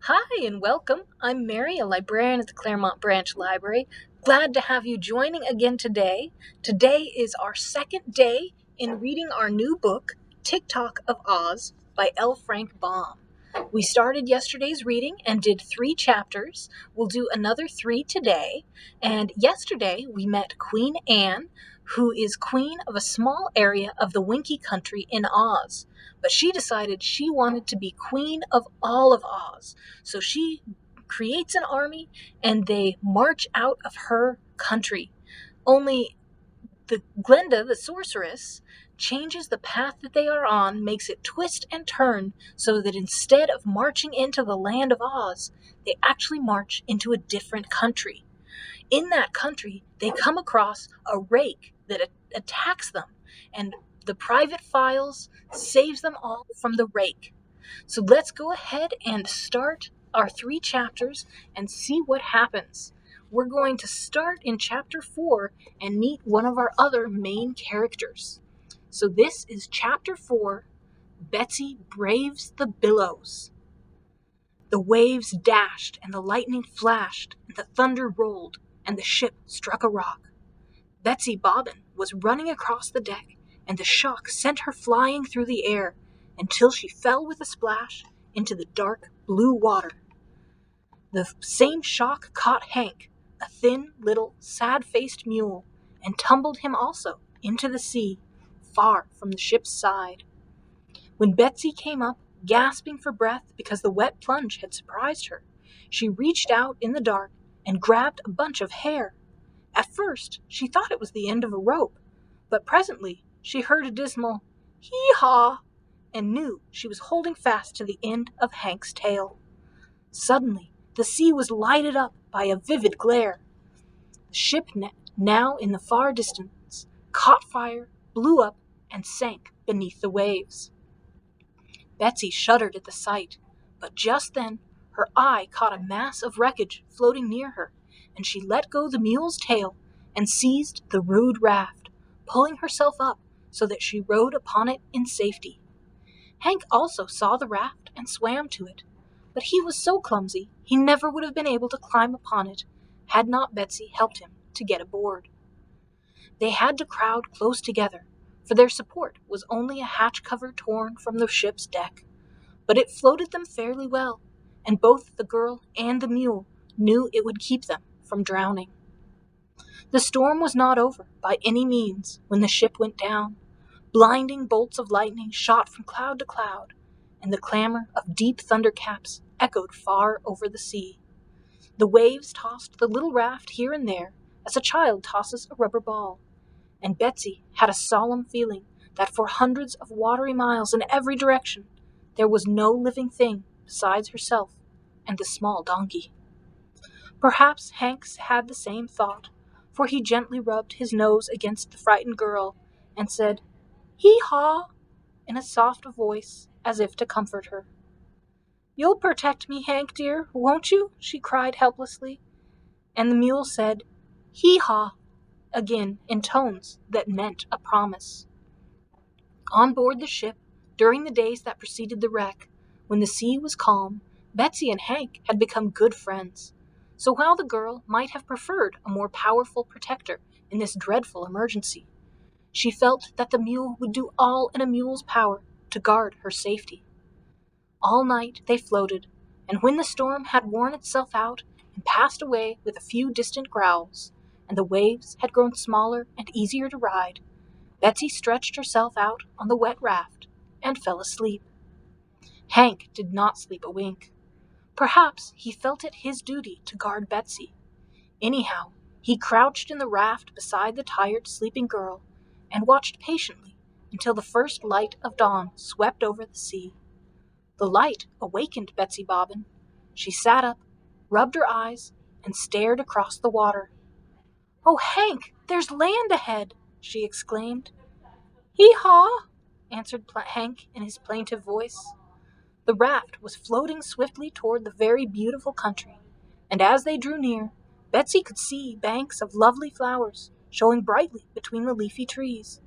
Hi and welcome. I'm Mary, a librarian at the Claremont Branch Library. Glad to have you joining again today. Today is our second day in reading our new book, Tik-Tok of Oz by L. Frank Baum. We started yesterday's reading and did 3 chapters. We'll do another 3 today. And yesterday we met Queen Anne, who is queen of a small area of the Winkie country in Oz. But she decided she wanted to be queen of all of Oz. So she creates an army and they march out of her country. Only the Glenda, the sorceress, changes the path that they are on, makes it twist and turn so that instead of marching into the land of Oz, they actually march into a different country. In that country, they come across a rake that attacks them, and the private files saves them all from the rake. So let's go ahead and start our 3 chapters and see what happens. We're going to start in chapter 4 and meet one of our other main characters. So this is chapter 4, Betsy Braves the Billows. The waves dashed and the lightning flashed and the thunder rolled and the ship struck a rock. Betsy Bobbin was running across the deck and the shock sent her flying through the air until she fell with a splash into the dark blue water. The same shock caught Hank, a thin, little, sad-faced mule, and tumbled him also into the sea, far from the ship's side. When Betsy came up, gasping for breath because the wet plunge had surprised her, she reached out in the dark and grabbed a bunch of hair. At first, she thought it was the end of a rope, but presently she heard a dismal hee-haw and knew she was holding fast to the end of Hank's tail. Suddenly, the sea was lighted up by a vivid glare. The ship, now in the far distance, caught fire, blew up, and sank beneath the waves. Betsy shuddered at the sight, but just then her eye caught a mass of wreckage floating near her, and she let go the mule's tail and seized the rude raft, pulling herself up so that she rode upon it in safety. Hank also saw the raft and swam to it, but he was so clumsy he never would have been able to climb upon it had not Betsy helped him to get aboard. They had to crowd close together, for their support was only a hatch cover torn from the ship's deck, but it floated them fairly well, and both the girl and the mule knew it would keep them from drowning. The storm was not over by any means when the ship went down. Blinding bolts of lightning shot from cloud to cloud, and the clamor of deep thundercaps echoed far over the sea. The waves tossed the little raft here and there as a child tosses a rubber ball, and Betsy had a solemn feeling that for hundreds of watery miles in every direction there was no living thing besides herself and the small donkey. Perhaps Hank had the same thought, for he gently rubbed his nose against the frightened girl and said, "Hee-haw," in a soft voice, as if to comfort her. "You'll protect me, Hank, dear, won't you?" she cried helplessly. And the mule said, "Hee-haw," again in tones that meant a promise. On board the ship, during the days that preceded the wreck, when the sea was calm, Betsy and Hank had become good friends. So while the girl might have preferred a more powerful protector in this dreadful emergency, she felt that the mule would do all in a mule's power to guard her safety. All night they floated, and when the storm had worn itself out and passed away with a few distant growls, and the waves had grown smaller and easier to ride, Betsy stretched herself out on the wet raft and fell asleep. Hank did not sleep a wink. Perhaps he felt it his duty to guard Betsy. Anyhow, he crouched in the raft beside the tired, sleeping girl and watched patiently until the first light of dawn swept over the sea. The light awakened Betsy Bobbin. She sat up, rubbed her eyes, and stared across the water. "Oh, Hank, there's land ahead!" she exclaimed. "Hee-haw!" answered Hank in his plaintive voice. The raft was floating swiftly toward the very beautiful country, and as they drew near, Betsy could see banks of lovely flowers showing brightly between the leafy trees,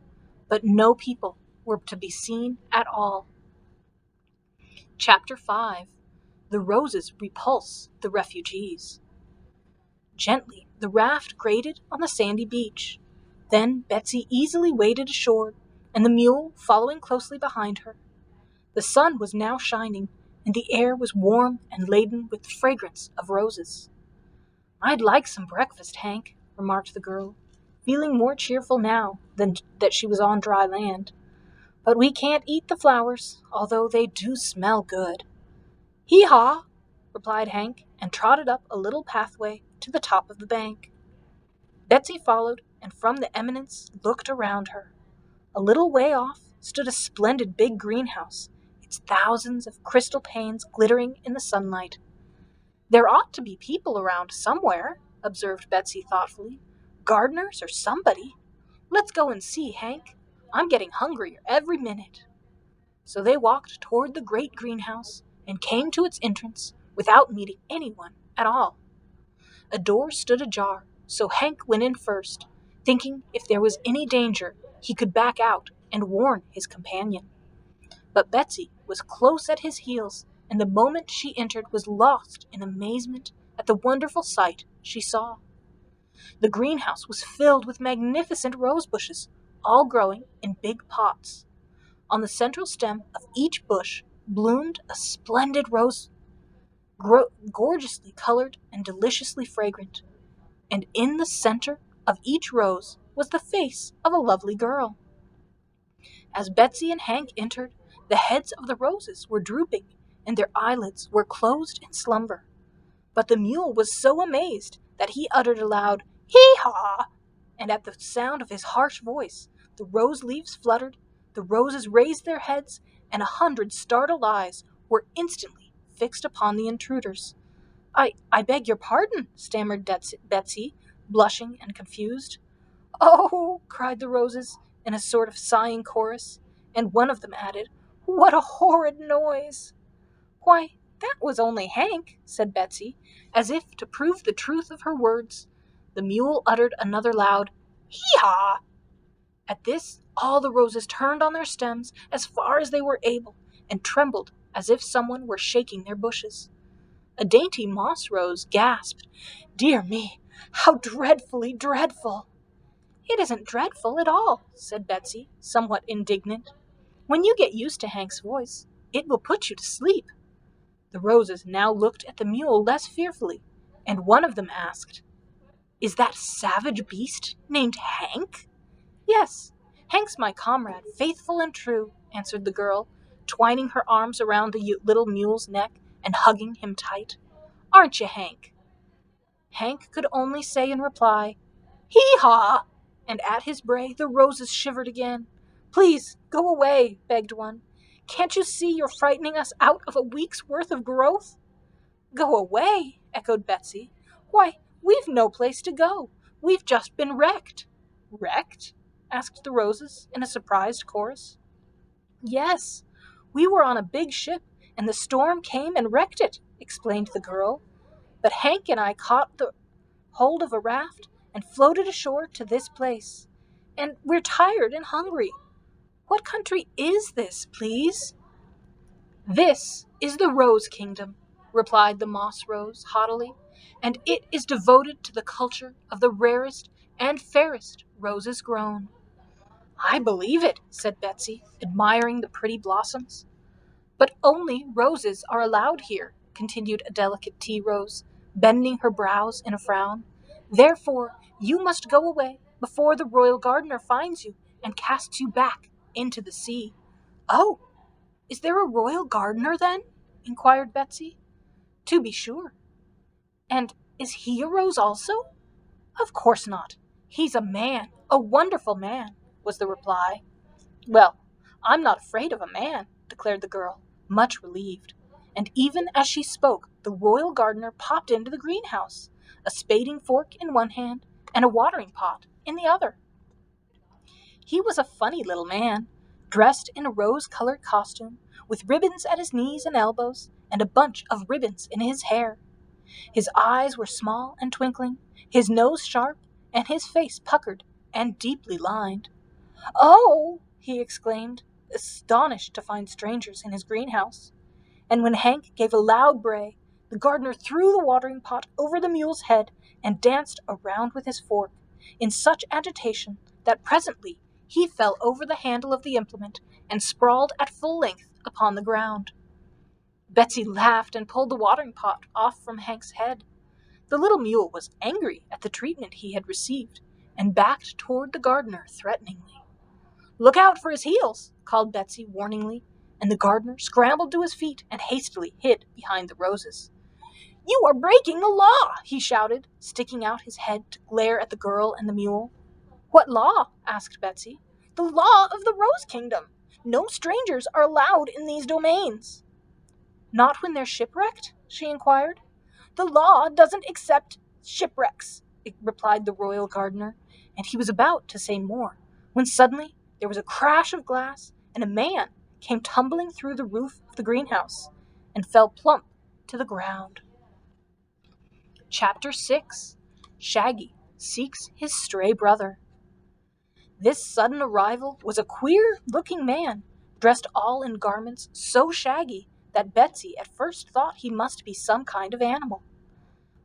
but no people were to be seen at all. Chapter 5. The roses repulse the refugees. Gently, the raft grated on the sandy beach. Then Betsy easily waded ashore, and the mule following closely behind her. The sun was now shining, and the air was warm and laden with the fragrance of roses. "I'd like some breakfast, Hank," remarked the girl, feeling more cheerful now than that she was on dry land. "But we can't eat the flowers, although they do smell good." "Hee-haw!" replied Hank, and trotted up a little pathway to the top of the bank. Betsy followed, and from the eminence looked around her. A little way off stood a splendid big greenhouse, its thousands of crystal panes glittering in the sunlight. "There ought to be people around somewhere," observed Betsy thoughtfully. "Gardeners or somebody. Let's go and see, Hank. I'm getting hungrier every minute." So they walked toward the great greenhouse and came to its entrance without meeting anyone at all. A door stood ajar, so Hank went in first, thinking if there was any danger he could back out and warn his companion. But Betsy was close at his heels, and the moment she entered was lost in amazement at the wonderful sight she saw. The greenhouse was filled with magnificent rose bushes, all growing in big pots. On the central stem of each bush bloomed a splendid rose, gorgeously colored and deliciously fragrant. And in the center of each rose was the face of a lovely girl. As Betsy and Hank entered, the heads of the roses were drooping, and their eyelids were closed in slumber. But the mule was so amazed that he uttered a loud "hee-haw!" and at the sound of his harsh voice, the rose leaves fluttered, the roses raised their heads, and 100 startled eyes were instantly fixed upon the intruders. I beg your pardon," stammered Betsy, blushing and confused. "Oh," cried the roses in a sort of sighing chorus, and one of them added, "What a horrid noise!" "Why, that was only Hank," said Betsy, as if to prove the truth of her words. The mule uttered another loud "hee-haw!" At this, all the roses turned on their stems as far as they were able, and trembled as if someone were shaking their bushes. A dainty moss rose gasped, "Dear me, how dreadfully dreadful!" "It isn't dreadful at all," said Betsy, somewhat indignant. "When you get used to Hank's voice, it will put you to sleep." The roses now looked at the mule less fearfully, and one of them asked, "Is that savage beast named Hank?" "Yes, Hank's my comrade, faithful and true," answered the girl, twining her arms around the little mule's neck and hugging him tight. "Aren't you, Hank?" Hank could only say in reply, "Hee-haw!" and at his bray the roses shivered again. "Please, go away," begged one. "Can't you see you're frightening us out of a week's worth of growth?" "Go away?" echoed Betsy. "Why, we've no place to go. We've just been wrecked." "Wrecked?" asked the roses in a surprised chorus. "Yes, we were on a big ship, and the storm came and wrecked it," explained the girl. "But Hank and I caught the hold of a raft and floated ashore to this place. And we're tired and hungry. What country is this, please?" "This is the Rose Kingdom," replied the moss rose haughtily, "and it is devoted to the culture of the rarest and fairest roses grown." "I believe it," said Betsy, admiring the pretty blossoms. "But only roses are allowed here," continued a delicate tea rose, bending her brows in a frown. "Therefore you must go away before the royal gardener finds you and casts you back into the sea." "Oh, is there a royal gardener then?" inquired Betsy. "To be sure." "And is he a rose also?" "Of course not. He's a man, a wonderful man," was the reply. "Well, I'm not afraid of a man," declared the girl, much relieved. And even as she spoke, the royal gardener popped into the greenhouse, a spading fork in one hand and a watering pot in the other. He was a funny little man, dressed in a rose-colored costume, with ribbons at his knees and elbows, and a bunch of ribbons in his hair. His eyes were small and twinkling, his nose sharp, and his face puckered and deeply lined. "Oh!" he exclaimed, astonished to find strangers in his greenhouse. and when Hank gave a loud bray, the gardener threw the watering pot over the mule's head and danced around with his fork, in such agitation that presently he fell over the handle of the implement and sprawled at full length upon the ground. Betsy laughed and pulled the watering pot off from Hank's head. The little mule was angry at the treatment he had received, and backed toward the gardener threateningly. "Look out for his heels," called Betsy warningly, and the gardener scrambled to his feet and hastily hid behind the roses. "You are breaking the law," he shouted, sticking out his head to glare at the girl and the mule. "What law?" asked Betsy. "The law of the Rose Kingdom. No strangers are allowed in these domains." "Not when they're shipwrecked?" she inquired. "The law doesn't accept shipwrecks," replied the royal gardener, and he was about to say more, when suddenly there was a crash of glass, and a man came tumbling through the roof of the greenhouse, and fell plump to the ground. Chapter 6. Shaggy Seeks His Stray Brother. This sudden arrival was a queer-looking man, dressed all in garments so shaggy that Betsy at first thought he must be some kind of animal.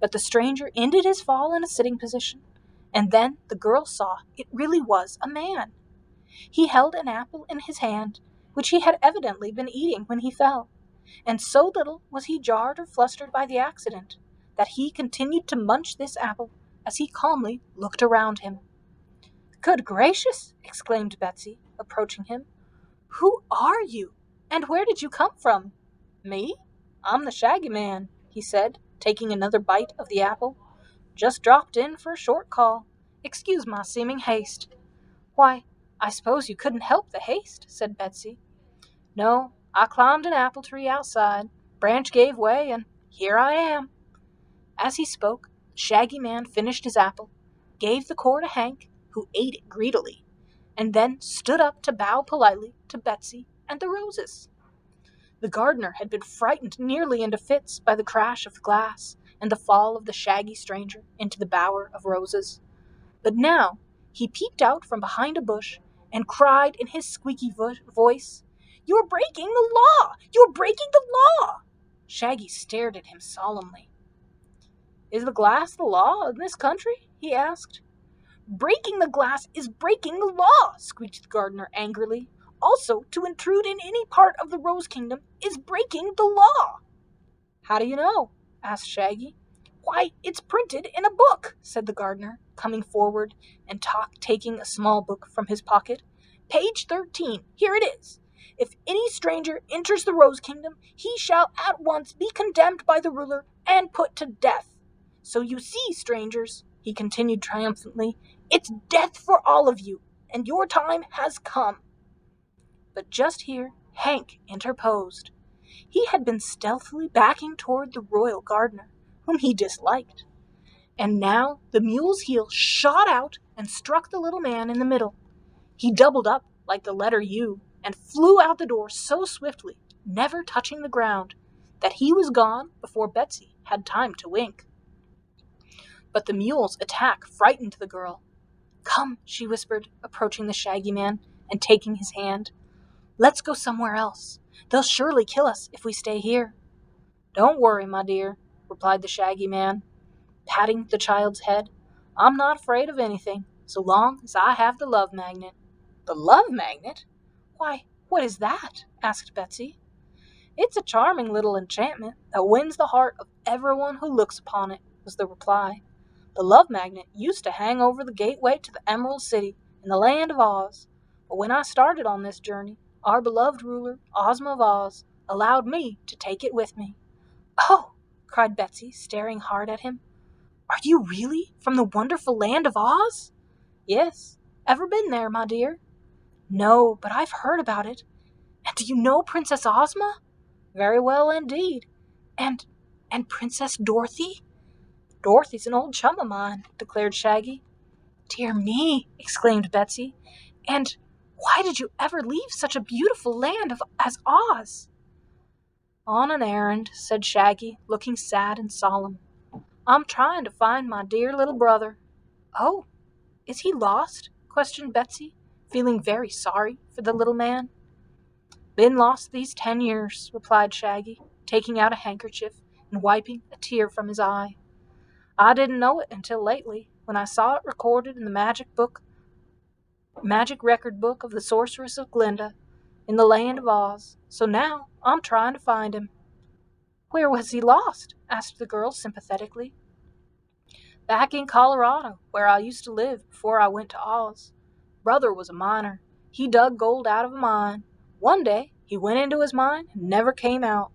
But the stranger ended his fall in a sitting position, and then the girl saw it really was a man. He held an apple in his hand, which he had evidently been eating when he fell, and so little was he jarred or flustered by the accident that he continued to munch this apple as he calmly looked around him. "Good gracious!" exclaimed Betsy, approaching him. "Who are you, and where did you come from?" "Me? I'm the Shaggy Man," he said, taking another bite of the apple. "Just dropped in for a short call. Excuse my seeming haste." "Why, I suppose you couldn't help the haste," said Betsy. "No, I climbed an apple tree outside. Branch gave way, and here I am." As he spoke, the Shaggy Man finished his apple, gave the core to Hank, who ate it greedily, and then stood up to bow politely to Betsy and the roses. The gardener had been frightened nearly into fits by the crash of the glass and the fall of the shaggy stranger into the bower of roses. But now he peeped out from behind a bush and cried in his squeaky voice, "You're breaking the law! You're breaking the law!" Shaggy stared at him solemnly. "Is the glass the law in this country?" he asked. "Breaking the glass is breaking the law," squeaked the gardener angrily. "Also, to intrude in any part of the Rose Kingdom is breaking the law." "How do you know?" asked Shaggy. "Why, it's printed in a book," said the gardener, coming forward and taking a small book from his pocket. "Page 13, here it is. If any stranger enters the Rose Kingdom, he shall at once be condemned by the ruler and put to death. So you see, strangers," he continued triumphantly, "it's death for all of you, and your time has come." But just here Hank interposed. He had been stealthily backing toward the royal gardener, whom he disliked, and now the mule's heel shot out and struck the little man in the middle. He doubled up like the letter U and flew out the door so swiftly, never touching the ground, that he was gone before Betsy had time to wink. But the mule's attack frightened the girl. "Come," she whispered, approaching the Shaggy Man and taking his hand. "Let's go somewhere else. They'll surely kill us if we stay here." "Don't worry, my dear," replied the Shaggy Man, patting the child's head. "I'm not afraid of anything, so long as I have the love magnet." "The love magnet? Why, what is that?" asked Betsy. "It's a charming little enchantment that wins the heart of everyone who looks upon it," was the reply. "The love magnet used to hang over the gateway to the Emerald City in the land of Oz, but when I started on this journey, our beloved ruler, Ozma of Oz, allowed me to take it with me." "Oh!" cried Betsy, staring hard at him. "Are you really from the wonderful land of Oz?" "Yes. Ever been there, my dear?" "No, but I've heard about it. And do you know Princess Ozma?" "Very well indeed." And Princess Dorothy?" "Dorothy's an old chum of mine," declared Shaggy. "Dear me!" exclaimed Betsy. "And why did you ever leave such a beautiful land as Oz?" "On an errand," said Shaggy, looking sad and solemn. "I'm trying to find my dear little brother." "Oh, is he lost?" questioned Betsy, feeling very sorry for the little man. "Been lost these 10 years," replied Shaggy. taking out a handkerchief and wiping a tear from his eye. "I didn't know it until lately, when I saw it recorded in the magic record book of the Sorceress of Glinda in the land of Oz. So now I'm trying to find him." "Where was he lost?" asked the girl sympathetically. "Back in Colorado, where I used to live before I went to Oz. Brother was a miner. He dug gold out of a mine. One day he went into his mine and never came out.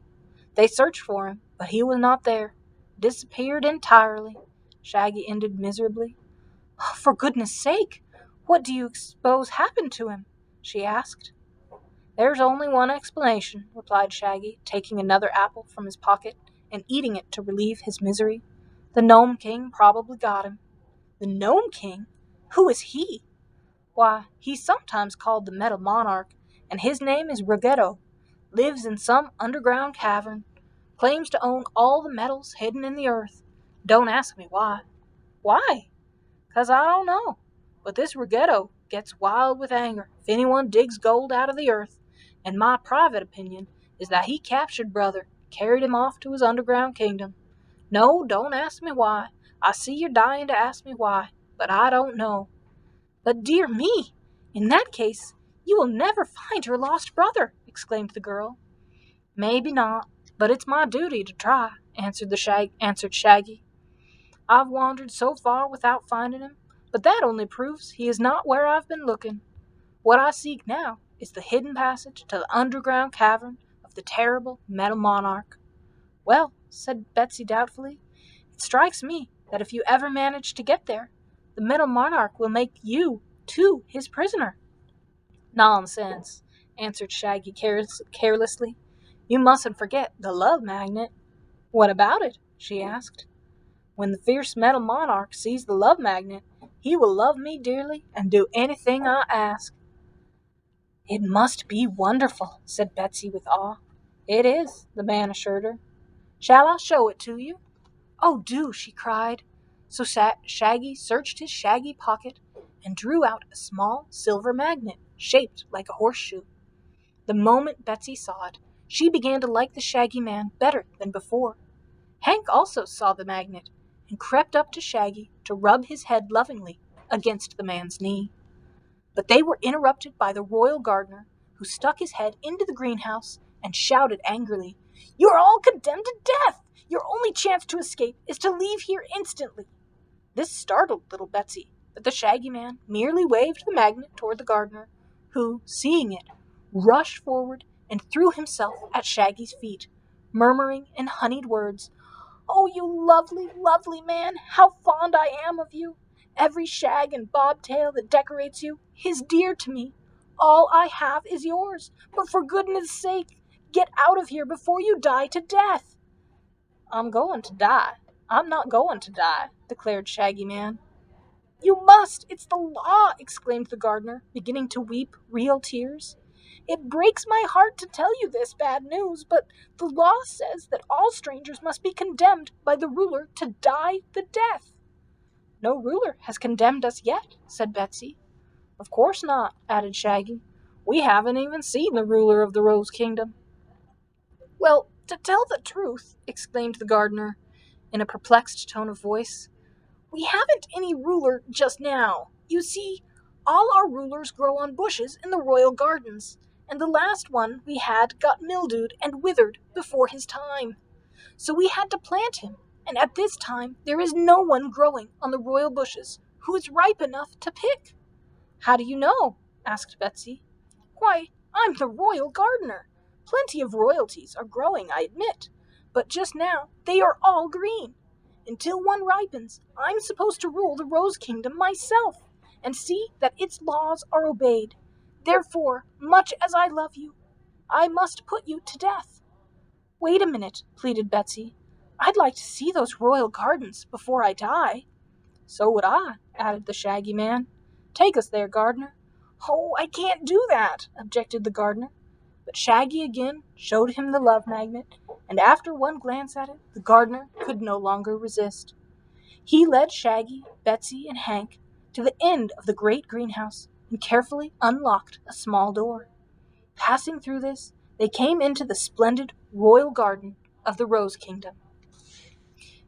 They searched for him, but he was not there. Disappeared entirely," Shaggy ended miserably. "Oh, for goodness sake, what do you suppose happened to him?" she asked. "There's only one explanation," replied Shaggy, taking another apple from his pocket and eating it to relieve his misery. "The Gnome King probably got him." "The Gnome King? Who is he?" "Why, he's sometimes called the Metal Monarch, and his name is Ruggedo. Lives in some underground cavern. Claims to own all the metals hidden in the earth. Don't ask me why." "Why?" "'Cause I don't know. But this Ruggedo gets wild with anger if anyone digs gold out of the earth, and my private opinion is that he captured Brother, carried him off to his underground kingdom. No, don't ask me why. I see you're dying to ask me why, but I don't know." "But dear me, in that case, you will never find your lost brother," exclaimed the girl. "Maybe not, but it's my duty to try," answered Shaggy. "I've wandered so far without finding him, but that only proves he is not where I've been looking. What I seek now is the hidden passage to the underground cavern of the terrible Metal Monarch." "Well," said Betsy doubtfully, "it strikes me that if you ever manage to get there, the Metal Monarch will make you, too, his prisoner." "Nonsense," answered Shaggy carelessly. "You mustn't forget the love magnet." "What about it?" she asked. "When the fierce Metal Monarch sees the love magnet, he will love me dearly and do anything I ask." "It must be wonderful," said Betsy with awe. "It is," the man assured her. "Shall I show it to you?" "Oh, do!" she cried. So Shaggy searched his shaggy pocket and drew out a small silver magnet shaped like a horseshoe. The moment Betsy saw it, she began to like the Shaggy Man better than before. Hank also saw the magnet and crept up to Shaggy to rub his head lovingly against the man's knee. But they were interrupted by the royal gardener, who stuck his head into the greenhouse and shouted angrily, "You are all condemned to death! Your only chance to escape is to leave here instantly." This startled little Betsy, but the Shaggy Man merely waved the magnet toward the gardener, who, seeing it, rushed forward and threw himself at Shaggy's feet, murmuring in honeyed words, "Oh, you lovely, lovely man, how fond I am of you! Every shag and bobtail that decorates you is dear to me. All I have is yours, but for goodness sake, get out of here before you die to death." "I'm going to die. I'm not going to die," declared Shaggy Man. "You must! It's the law!" exclaimed the gardener, beginning to weep real tears. "It breaks my heart to tell you this bad news, but the law says that all strangers must be condemned by the ruler to die the death." "No ruler has condemned us yet," said Betsy. "Of course not," added Shaggy. "We haven't even seen the ruler of the Rose Kingdom." "Well, to tell the truth," exclaimed the gardener in a perplexed tone of voice, "we haven't any ruler just now. You see, all our rulers grow on bushes in the royal gardens, and the last one we had got mildewed and withered before his time. So we had to plant him, and at this time there is no one growing on the royal bushes who is ripe enough to pick." "How do you know?" asked Betsy. "Why, I'm the royal gardener. Plenty of royalties are growing, I admit, but just now they are all green. Until one ripens, I'm supposed to rule the Rose Kingdom myself, and see that its laws are obeyed. Therefore, much as I love you, I must put you to death." "Wait a minute," pleaded Betsy. "I'd like to see those royal gardens before I die." "So would I," added the Shaggy Man. "Take us there, gardener." "Oh, I can't do that," objected the gardener. But Shaggy again showed him the love magnet, and after one glance at it, the gardener could no longer resist. He led Shaggy, Betsy, and Hank to the end of the great greenhouse and carefully unlocked a small door. Passing through this, they came into the splendid royal garden, of the Rose Kingdom.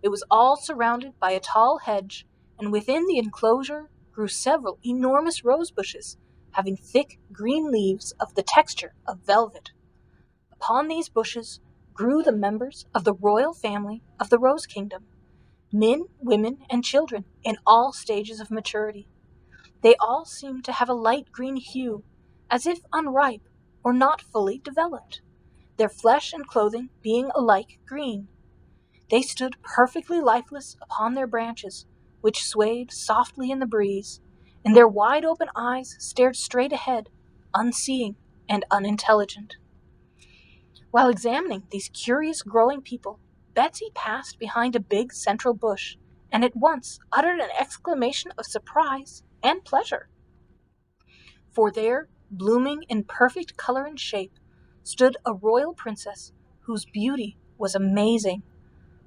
It was all surrounded by a tall hedge, and within the enclosure grew several enormous rose bushes, having thick green leaves of the texture of velvet. Upon these bushes grew the members of the royal family of the Rose Kingdom, men, women, and children in all stages of maturity. They all seemed to have a light green hue, as if unripe or not fully developed, their flesh and clothing being alike green. They stood perfectly lifeless upon their branches, which swayed softly in the breeze, and their wide-open eyes stared straight ahead, unseeing and unintelligent. While examining these curious growing people, Betsy passed behind a big central bush, and at once uttered an exclamation of surprise and pleasure. For there, blooming in perfect color and shape, stood a royal princess whose beauty was amazing.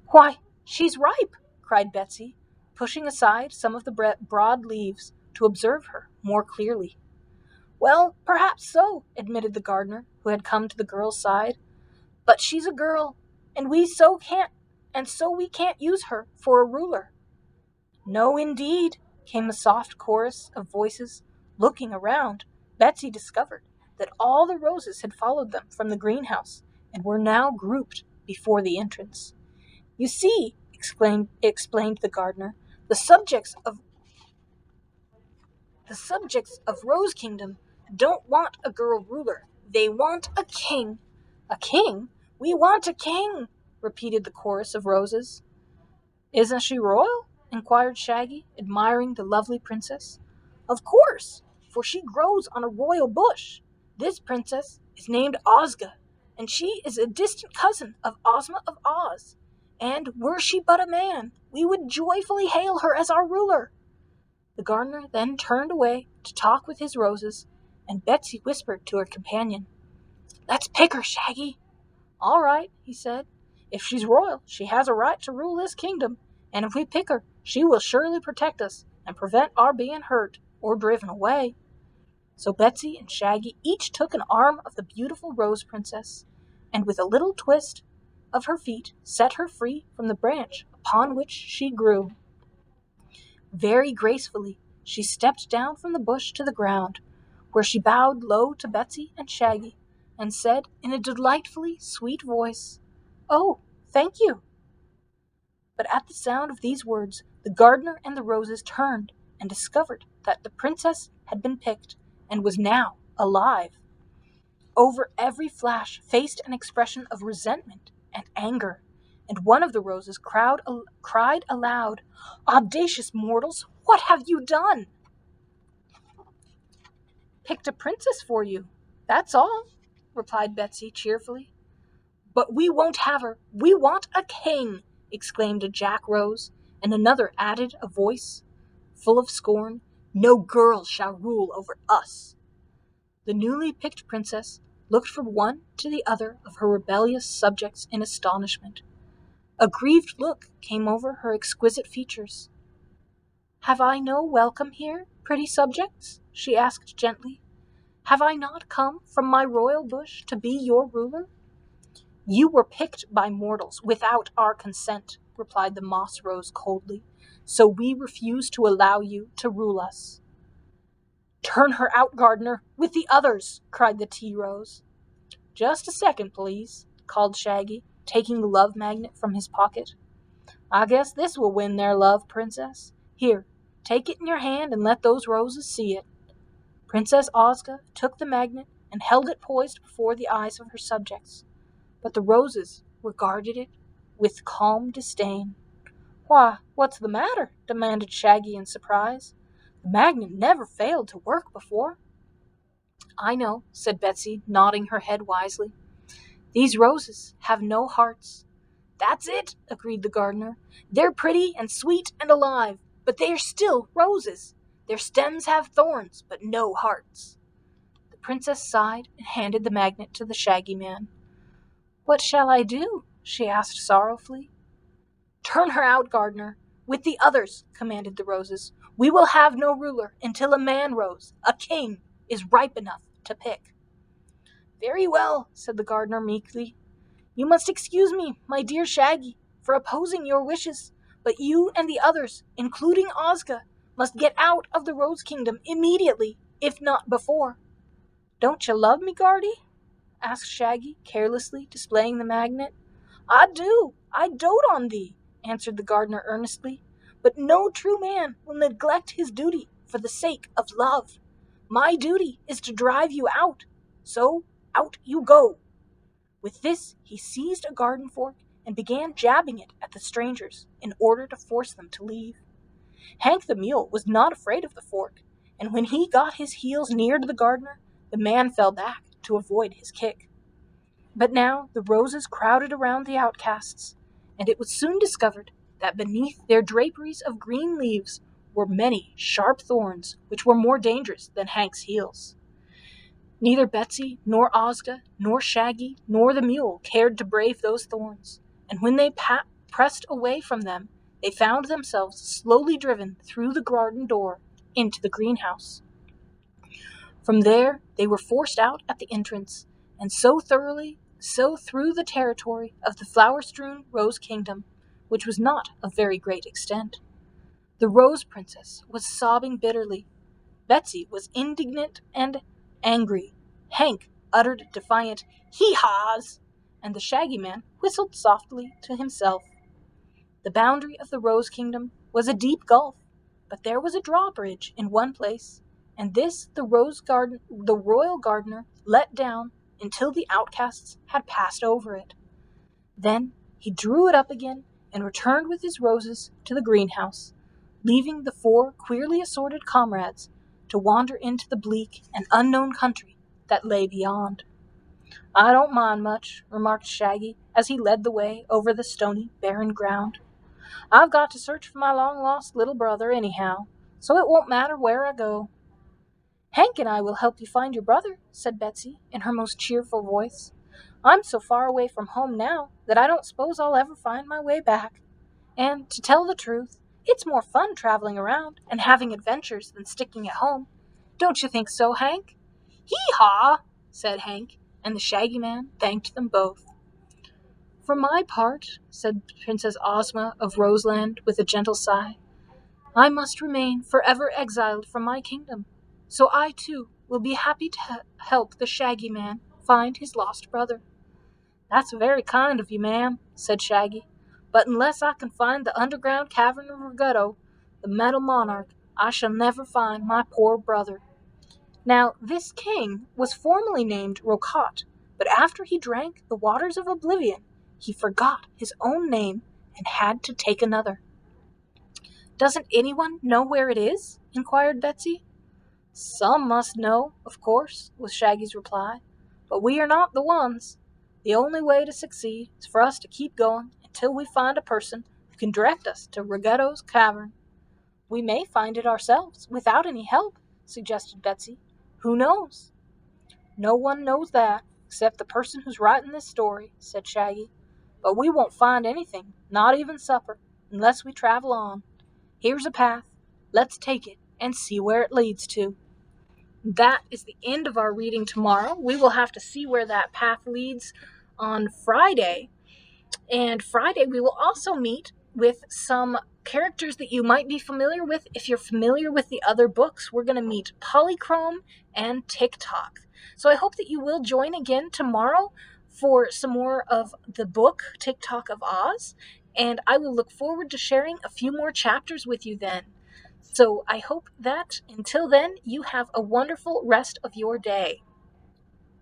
"Why, she's ripe!" cried Betsy, pushing aside some of the broad leaves to observe her more clearly. "Well, perhaps so," admitted the gardener, who had come to the girl's side. "But she's a girl, and so we can't use her for a ruler." "No, indeed," came a soft chorus of voices. Looking around, Betsy discovered that all the roses had followed them from the greenhouse and were now grouped before the entrance. "You see," explained the gardener, the subjects of Rose Kingdom don't want a girl ruler. They want a king." "A king? We want a king," repeated the chorus of roses. "Isn't she royal?" inquired Shaggy, admiring the lovely princess. "Of course, for she grows on a royal bush. This princess is named Ozga, and she is a distant cousin of Ozma of Oz. And were she but a man, we would joyfully hail her as our ruler." The gardener then turned away to talk with his roses, and Betsy whispered to her companion, "Let's pick her, Shaggy." "All right," he said. "If she's royal, she has a right to rule this kingdom, and if we pick her, she will surely protect us and prevent our being hurt or driven away." So Betsy and Shaggy each took an arm of the beautiful Rose Princess, and with a little twist of her feet set her free from the branch upon which she grew. Very gracefully she stepped down from the bush to the ground, where she bowed low to Betsy and Shaggy, and said in a delightfully sweet voice, "Oh, thank you." But at the sound of these words, the gardener and the roses turned and discovered that the princess had been picked and was now alive. Over every flash faced an expression of resentment and anger, and one of the roses cried aloud, "Audacious mortals, what have you done?" "Picked a princess for you, that's all," replied Betsy cheerfully. "But we won't have her. We want a king," exclaimed a Jack Rose, and another added a voice full of scorn, "No girl shall rule over us." The newly picked princess looked from one to the other of her rebellious subjects in astonishment. A grieved look came over her exquisite features. "Have I no welcome here, pretty subjects?" she asked gently. "Have I not come from my royal bush to be your ruler?" "You were picked by mortals without our consent," replied the moss rose coldly, "so we refuse to allow you to rule us." "Turn her out, gardener, with the others," cried the tea rose. "Just a second, please," called Shaggy, taking the love magnet from his pocket. "I guess this will win their love, Princess. Here, take it in your hand and let those roses see it." Princess Ozga took the magnet and held it poised before the eyes of her subjects, but the roses regarded it with calm disdain. "Why, what's the matter?" demanded Shaggy in surprise. "The magnet never failed to work before." "I know," said Betsy, nodding her head wisely. "These roses have no hearts." "That's it," agreed the gardener. "They're pretty and sweet and alive, but they are still roses. Their stems have thorns, but no hearts." The princess sighed and handed the magnet to the Shaggy Man. "What shall I do?" she asked sorrowfully. "Turn her out, gardener, with the others," commanded the roses. "We will have no ruler until a man rose, a king, is ripe enough to pick." "Very well," said the gardener meekly. You must excuse me, my dear Shaggy, for opposing your wishes, but you and the others, including Ozga, must get out of the Rose Kingdom immediately, if not before." "Don't you love me, Guardy?" asked Shaggy, carelessly displaying the magnet. "I do. I dote on thee," answered the gardener earnestly. "But no true man will neglect his duty for the sake of love. My duty is to drive you out. So out you go." With this, he seized a garden fork and began jabbing it at the strangers in order to force them to leave. Hank the mule was not afraid of the fork, and when he got his heels near to the gardener, the man fell back to avoid his kick. But now the roses crowded around the outcasts, and it was soon discovered that beneath their draperies of green leaves were many sharp thorns which were more dangerous than Hank's heels. Neither Betsy, nor Ozga, nor Shaggy, nor the mule cared to brave those thorns, and when they pressed away from them, they found themselves slowly driven through the garden door into the greenhouse. From there they were forced out at the entrance, and so through the territory of the flower-strewn Rose Kingdom, which was not of very great extent. The Rose Princess was sobbing bitterly. Betsy was indignant and angry. Hank uttered defiant hee-haws, and the Shaggy Man whistled softly to himself. The boundary of the Rose Kingdom was a deep gulf, but there was a drawbridge in one place, and this the royal gardener let down until the outcasts had passed over it. Then he drew it up again and returned with his roses to the greenhouse, leaving the 4 queerly assorted comrades to wander into the bleak and unknown country that lay beyond. "I don't mind much," remarked Shaggy as he led the way over the stony, barren ground. "I've got to search for my long-lost little brother anyhow, so it won't matter where I go." "Hank and I will help you find your brother," said Betsy in her most cheerful voice. "I'm so far away from home now that I don't suppose I'll ever find my way back. And, to tell the truth, it's more fun traveling around and having adventures than sticking at home. Don't you think so, Hank?" "Hee-haw!" said Hank, and the Shaggy Man thanked them both. "For my part," said Princess Ozma of Roseland with a gentle sigh, "I must remain forever exiled from my kingdom, so I, too, will be happy to help the Shaggy Man find his lost brother." "That's very kind of you, ma'am," said Shaggy, "but unless I can find the underground cavern of Ruggedo, the Metal Monarch, I shall never find my poor brother." Now, this king was formerly named Rocotte, but after he drank the waters of oblivion, he forgot his own name and had to take another. "Doesn't anyone know where it is?" inquired Betsy. "Some must know, of course," was Shaggy's reply, "but we are not the ones. The only way to succeed is for us to keep going until we find a person who can direct us to Ruggedo's cavern." "We may find it ourselves, without any help," suggested Betsy. "Who knows?" "No one knows that, except the person who's writing this story," said Shaggy. "But we won't find anything, not even supper, unless we travel on. Here's a path. Let's take it and see where it leads to." That is the end of our reading tomorrow. We will have to see where that path leads on Friday. And Friday we will also meet with some characters that you might be familiar with. If you're familiar with the other books, we're going to meet Polychrome and Tik-Tok. So I hope that you will join again tomorrow for some more of the book, Tik-Tok of Oz. And I will look forward to sharing a few more chapters with you then. So I hope that until then, you have a wonderful rest of your day.